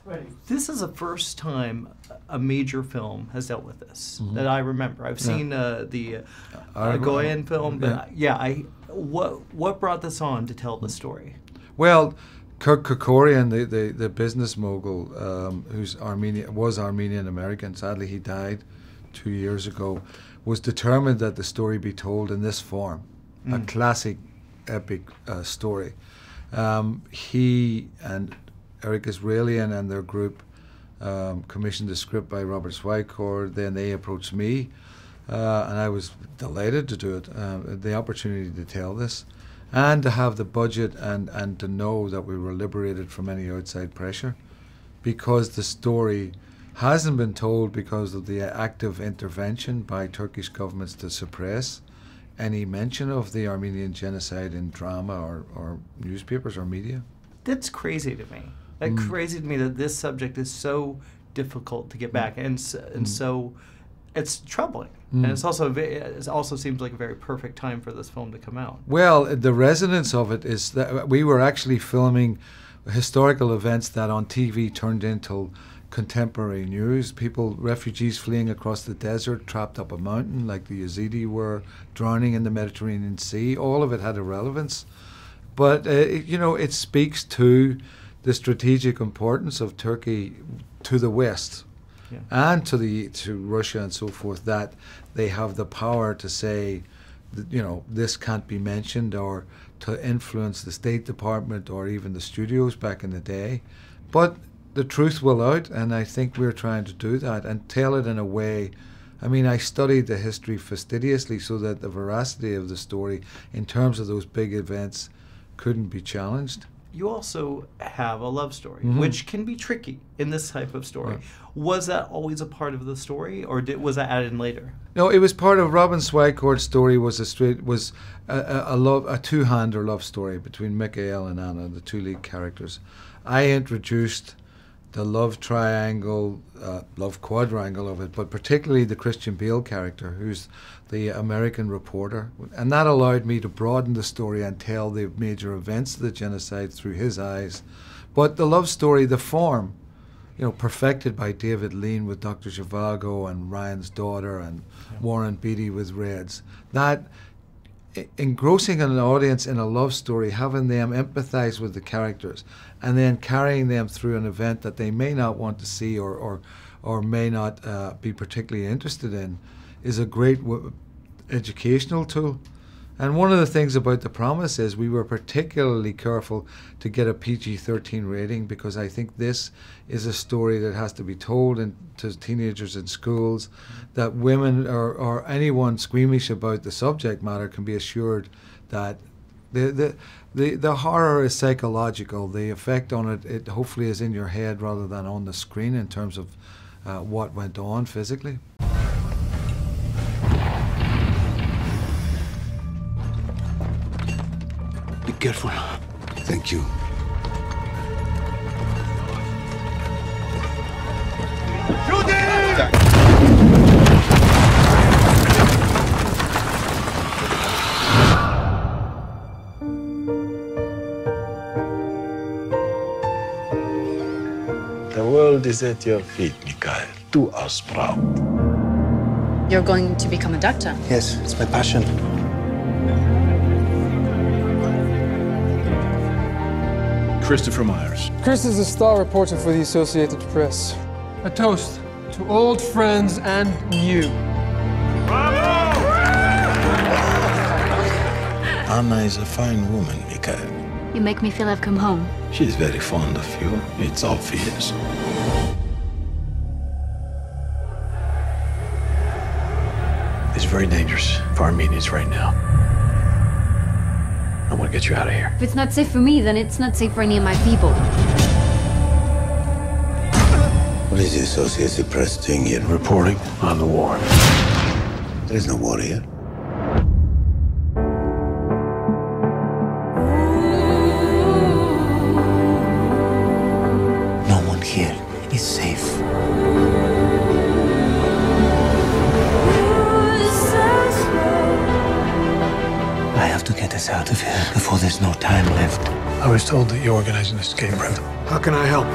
Right. This is the first time a major film has dealt with this that I remember. I've seen the Goyen film, but what brought this on to tell the story? Well, Kirk Kerkorian, the business mogul, who's was Armenian American, sadly he died 2 years ago, was determined that the story be told in this form, a classic epic story. He and Eric Israelian and their group commissioned the script by Robert Swycord. Then they approached me, and I was delighted to do it. The opportunity to tell this, and to have the budget and to know that we were liberated from any outside pressure, because the story hasn't been told because of the active intervention by Turkish governments to suppress any mention of the Armenian genocide in drama or newspapers or media. That's crazy to me. Like crazy to me that this subject is so difficult to get back, and so it's troubling. And it also seems like a very perfect time for this film to come out. Well, the resonance of it is that we were actually filming historical events that on TV turned into contemporary news. Refugees fleeing across the desert, trapped up a mountain like the Yazidi were, drowning in the Mediterranean Sea. All of it had a relevance. But, it speaks to the strategic importance of Turkey to the West and to Russia and so forth, that they have the power to say, that, this can't be mentioned, or to influence the State Department or even the studios back in the day. But the truth will out, and I think we're trying to do that and tell it in a way. I mean, I studied the history fastidiously so that the veracity of the story in terms of those big events couldn't be challenged. You also have a love story, which can be tricky in this type of story. Right. Was that always a part of the story, or was that added in later? No, it was part of Robin Swicord's story. Was a two-hander love story between Michael and Anna, the two lead characters. I introduced the love triangle, love quadrangle of it, but particularly the Christian Bale character, who's the American reporter. And that allowed me to broaden the story and tell the major events of the genocide through his eyes. But the love story, the form, perfected by David Lean with Dr. Zhivago and Ryan's daughter and Warren Beatty with Reds, that engrossing an audience in a love story, having them empathize with the characters, and then carrying them through an event that they may not want to see or may not be particularly interested in, is a great educational tool. And one of the things about The Promise is we were particularly careful to get a PG-13 rating, because I think this is a story that has to be told to teenagers in schools, that women or anyone squeamish about the subject matter can be assured that the horror is psychological. The effect on it hopefully is in your head rather than on the screen in terms of what went on physically. Be careful. Thank you. The world is at your feet, Mikhail. Do us proud. You're going to become a doctor? Yes, it's my passion. Christopher Myers. Chris is a star reporter for the Associated Press. A toast to old friends and new. Bravo! Anna is a fine woman, Mikhail. You make me feel I've come home. She's very fond of you. It's obvious. It's very dangerous for Armenians right now. I want to get you out of here. If it's not safe for me, then it's not safe for any of my people. What is the Associated Press doing here? Reporting on the war. There is no war here. No one here is safe. I have to get us out of here before there's no time left. I was told that you organized an escape route. How can I help?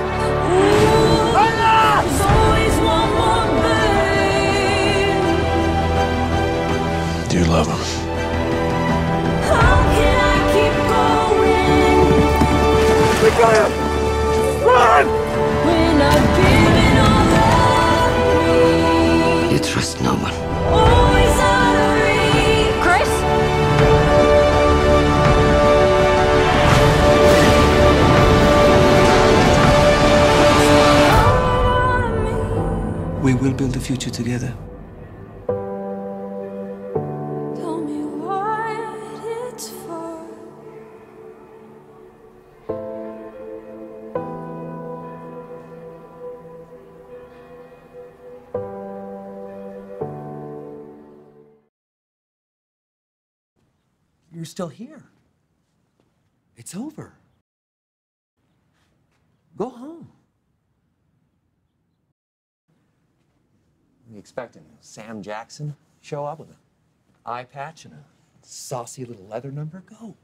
We will build a future together. Tell me what it's for. You're still here. It's over. Go home. You expecting Sam Jackson show up with an eye patch and a saucy little leather number? Go.